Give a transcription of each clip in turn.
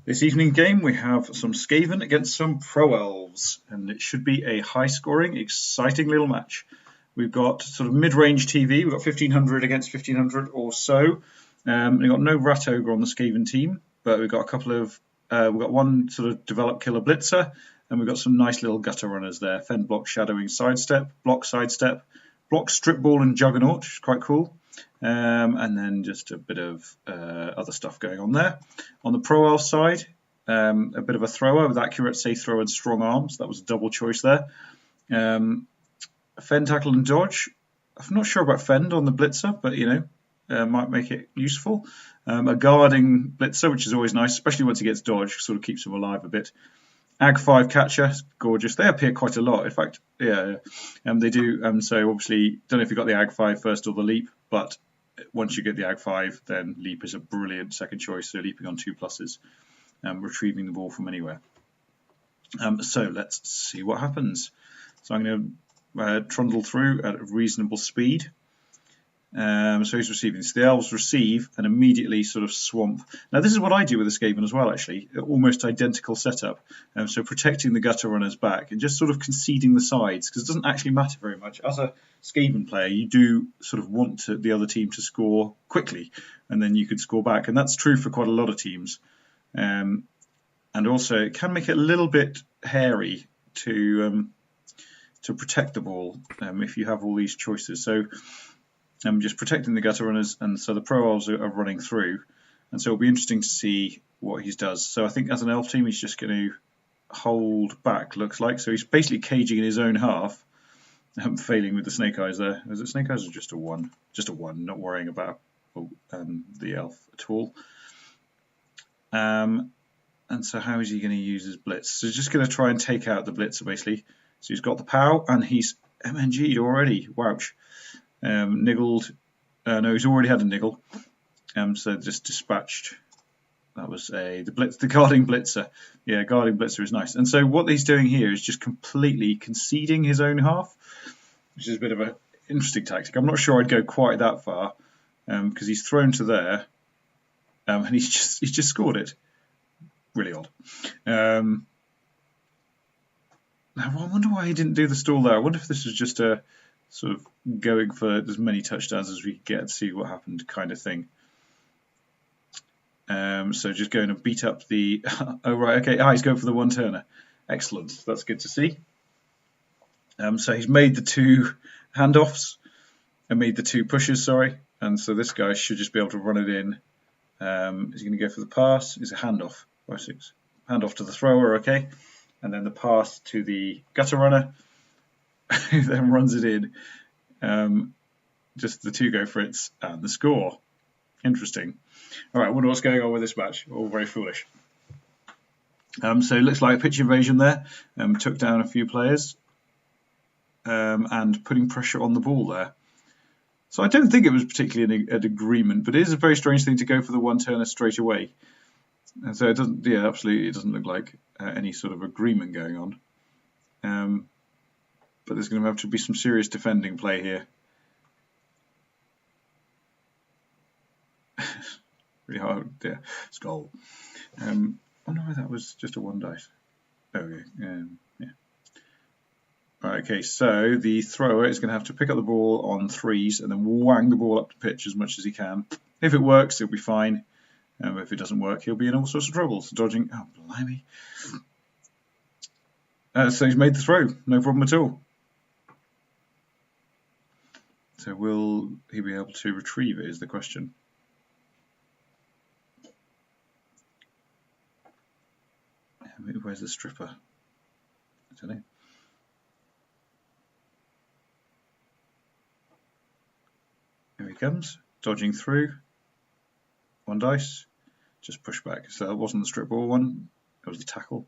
This evening game we have some Skaven against some Pro Elves, and it should be a high-scoring, exciting little match. We've got sort of mid-range TV. We've got 1500 against 1500 or so. We've got no Rat Ogre on the Skaven team, but we've got a couple of we've got one sort of developed killer blitzer, and we've got some nice little gutter runners there. Fend, block, shadowing, sidestep, block, strip ball, and juggernaut, which is quite cool. And then just a bit of other stuff going on there. On the Pro Elf side, a bit of a thrower with accurate, safe throw, and strong arms. That was a double choice there. Fend, tackle, and dodge. I'm not sure about Fend on the blitzer, but might make it useful. A guarding blitzer, which is always nice, especially once he gets dodge, sort of keeps him alive a bit. Ag 5 catcher, gorgeous. They appear quite a lot. In fact, they do. So obviously, don't know if you got the Ag 5 first or the leap, but once you get the Ag 5, then leap is a brilliant second choice. So leaping on 2+, retrieving the ball from anywhere. So let's see what happens. So I'm going to trundle through at a reasonable speed. So he's receiving. So the elves receive and immediately sort of swamp. Now this is what I do with the Skaven as well, actually. Almost identical setup. So protecting the gutter runners back and just sort of conceding the sides, because it doesn't actually matter very much. As a Skaven player, you do sort of want the other team to score quickly, and then you could score back. And that's true for quite a lot of teams. And also it can make it a little bit hairy to protect the ball if you have all these choices. So I'm just protecting the gutter runners, and so the Pro Elves are running through, and so it'll be interesting to see what he does. So I think as an Elf team, he's just going to hold back, looks like. So he's basically caging in his own half, failing with the Snake Eyes there. Is it Snake Eyes or just a 1? Just a 1, not worrying about the Elf at all. And so how is he going to use his Blitz? So he's just going to try and take out the Blitzer, basically. So he's got the POW, and he's MNG'd already. Wouch. Niggled. No, he's already had a niggle. So just dispatched. That was the guarding blitzer. Yeah, guarding blitzer is nice. And so what he's doing here is just completely conceding his own half, which is a bit of an interesting tactic. I'm not sure I'd go quite that far, because he's thrown to there, and he's just scored it. Really odd. Now I wonder why he didn't do the stall there. I wonder if this was just a sort of going for as many touchdowns as we could get to see what happened kind of thing. So just going to beat up the... oh, right, okay. He's going for the one-turner. Excellent. That's good to see. So he's made the 2 handoffs and made the 2 pushes, sorry. And so this guy should just be able to run it in. Is he going to go for the pass? It's a handoff. 5-6. Handoff to the thrower, okay. And then the pass to the gutter runner. Who then runs it in. Just the 2 go for it and the score. Interesting. All right, I wonder what's going on with this match. All very foolish. So it looks like a pitch invasion there. Took down a few players and putting pressure on the ball there. So I don't think it was particularly an agreement, but it is a very strange thing to go for the one-turner straight away. And so it doesn't, absolutely, it doesn't look like any sort of agreement going on. But there's going to have to be some serious defending play here. Really hard, yeah. Skull. Oh no, that was just a 1 dice. Okay, yeah. Right, okay, so the thrower is going to have to pick up the ball on 3s and then wang the ball up the pitch as much as he can. If it works, he'll be fine. If it doesn't work, he'll be in all sorts of trouble. So dodging, oh blimey. So he's made the throw, no problem at all. So will he be able to retrieve it is the question. Where's the stripper? I don't know. Here he comes, dodging through. 1 dice, just push back. So that wasn't the strip ball one, it was the tackle.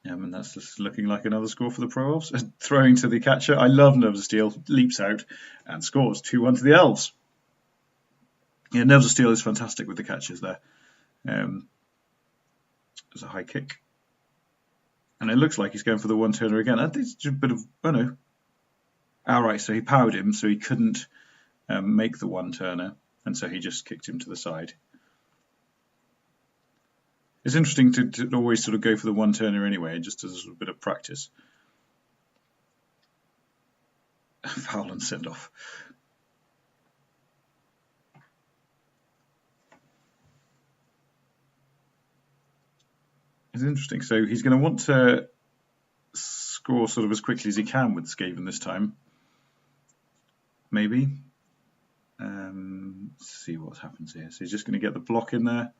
And that's just looking like another score for the Pro Elves. Throwing to the catcher. I love Nerves of Steel. Leaps out and scores 2-1 to the Elves. Yeah, Nerves of Steel is fantastic with the catchers there. There's a high kick. And it looks like he's going for the one-turner again. It's just a bit of... oh no. Alright, so he powered him, so he couldn't make the one-turner. And so he just kicked him to the side. It's interesting to always sort of go for the one-turner anyway, just as a bit of practice. Foul and send-off. It's interesting. So he's going to want to score sort of as quickly as he can with Skaven this time. Maybe. Let's see what happens here. So he's just going to get the block in there.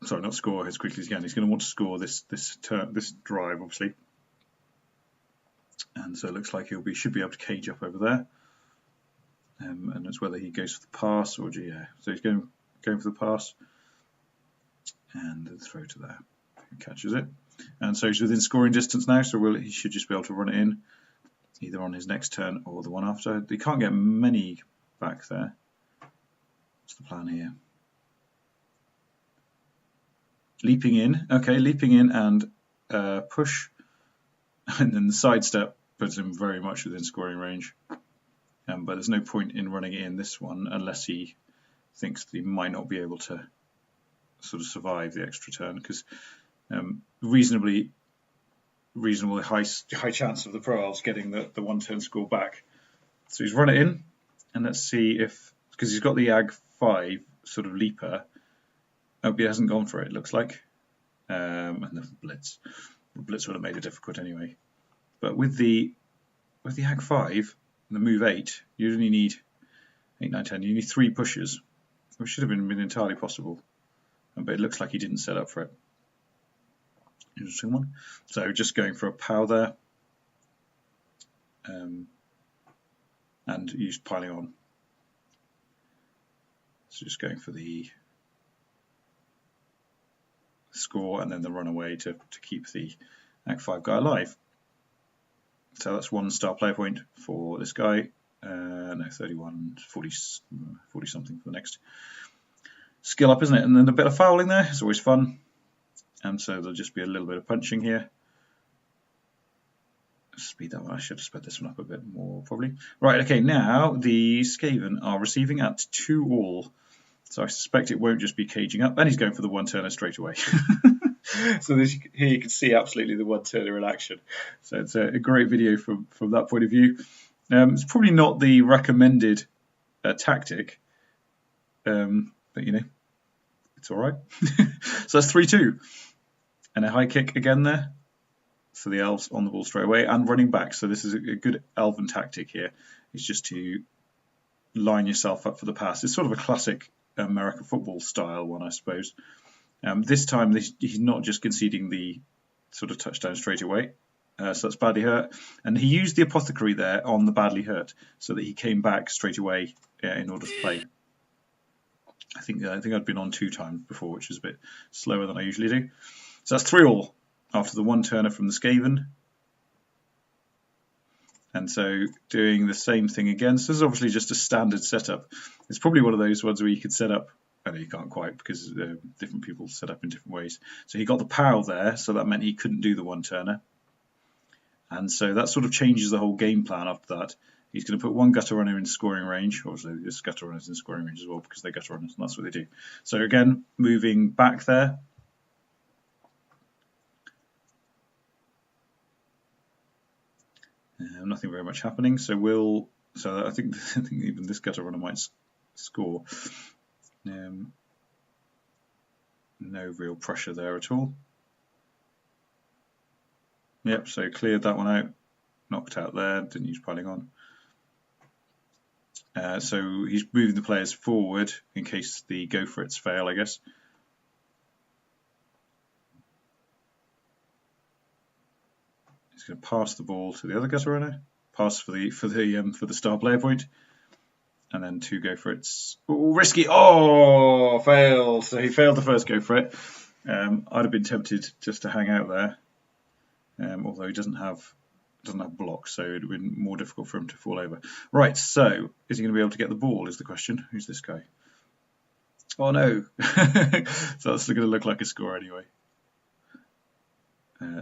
Sorry, not score as quickly as he can. He's going to want to score this drive, obviously. And so it looks like should be able to cage up over there. And it's whether he goes for the pass or yeah. So he's going for the pass. And the throw to there. He catches it. And so he's within scoring distance now, so he should just be able to run it in, either on his next turn or the one after. He can't get many back there. What's the plan here? Leaping in. Okay, leaping in and push. And then the sidestep puts him very much within scoring range. But there's no point in running it in this one unless he thinks that he might not be able to sort of survive the extra turn, because reasonably high chance of the Pro Elves getting the one-turn score back. So he's run it in, and let's see if, because he's got the Ag 5 sort of leaper. Oh, he hasn't gone for it, looks like. And the Blitz. The Blitz would have made it difficult anyway. But with the Ag 5 and the move 8, you only need 8, 9, 10. You need 3 pushes, which should have been entirely possible. But it looks like he didn't set up for it. Interesting one. So just going for a POW there. And use piling on. So just going for the score and then the runaway to keep the Act 5 guy alive. So that's 1 star player point for this guy. No, 31, 40 something for the next skill up, isn't it? And then a bit of fouling there, it's always fun. And so there'll just be a little bit of punching here. Speed that one. I should have sped this one up a bit more, probably. Right, okay, now the Skaven are receiving at 2-all. So I suspect it won't just be caging up. And he's going for the one-turner straight away. So here you can see absolutely the one-turner in action. So it's a great video from that point of view. It's probably not the recommended tactic. But you know, it's all right. So that's 3-2, and a high kick again there. So the elves on the ball straight away and running back. So this is a good elven tactic here. It's just to line yourself up for the pass. It's sort of a classic American football style one, I suppose. This time he's not just conceding the sort of touchdown straight away. So that's badly hurt, and he used the apothecary there on the badly hurt, so that he came back straight away in order to play. I think I'd been on 2 times before, which is a bit slower than I usually do. So that's 3-all after the one-turner from the Skaven. And so doing the same thing again. So this is obviously just a standard setup. It's probably one of those ones where you could set up, I know you can't quite because different people set up in different ways. So he got the POW there, so that meant he couldn't do the one-turner. And so that sort of changes the whole game plan after that. He's going to put 1 gutter runner in scoring range. Obviously, this gutter runner is in scoring range as well because they're gutter runners, and that's what they do. So again, moving back there. Nothing very much happening. So I think even this gutter runner might score. No real pressure there at all. Yep. So cleared that one out. Knocked out there. Didn't use piling on. So he's moving the players forward in case the go for it's fail, I guess. He's going to pass the ball to the other gutter runner. Pass for the star player point, and then 2 go for it's. Ooh, risky! Oh, failed. So he failed the first go for it. I'd have been tempted just to hang out there, although he doesn't have blocks, so it would have been more difficult for him to fall over. Right, so is he going to be able to get the ball is the question. Who's this guy? Oh no. So that's going to look like a score anyway.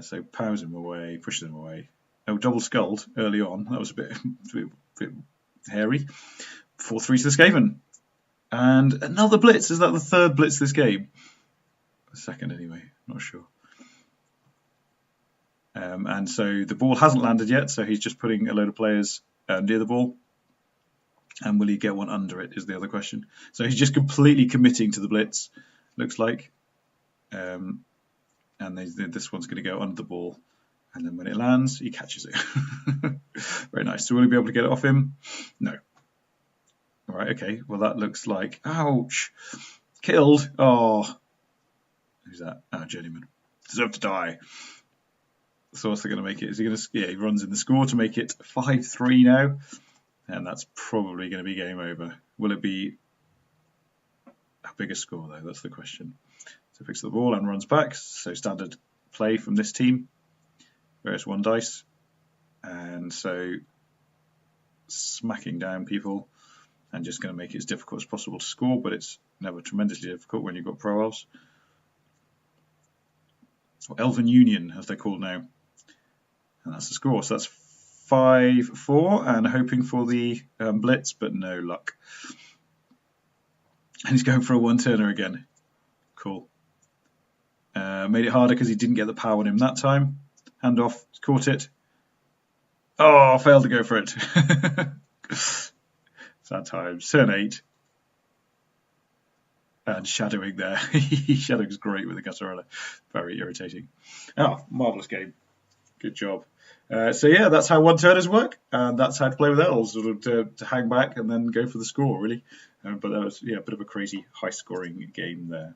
So powers him away, pushes him away. Oh, double sculled early on. That was a bit hairy. 4-3 to the Skaven. And another blitz. Is that the third blitz this game? The second anyway, not sure. And so the ball hasn't landed yet, so he's just putting a load of players near the ball. And will he get one under it is the other question. So he's just completely committing to the blitz, looks like. And this one's going to go under the ball. And then when it lands, he catches it. Very nice. So will he be able to get it off him? No. All right, okay. Well, that looks like... Ouch! Killed. Oh. Who's that? Oh, Journeyman. Deserve to die. So what's he going to make it? Is he going to... Yeah, he runs in the score to make it 5-3 now. And that's probably going to be game over. Will it be a bigger score, though? That's the question. So picks the ball and runs back. So standard play from this team. Where's 1 dice. And so smacking down people and just going to make it as difficult as possible to score, but it's never tremendously difficult when you've got pro elves. Or Elven Union, as they're called now. And that's the score. So that's 5-4 and hoping for the blitz, but no luck. And he's going for a 1-turner again. Cool. Made it harder because he didn't get the power on him that time. Hand off, caught it. Oh, failed to go for it. Sad times. Turn 8. And shadowing there. Shadowing's great with the Catarella. Very irritating. Oh, marvellous game. Good job. So yeah, that's how 1-turners work, and that's how to play with elves, sort of to hang back and then go for the score, really. But that was a bit of a crazy high-scoring game there.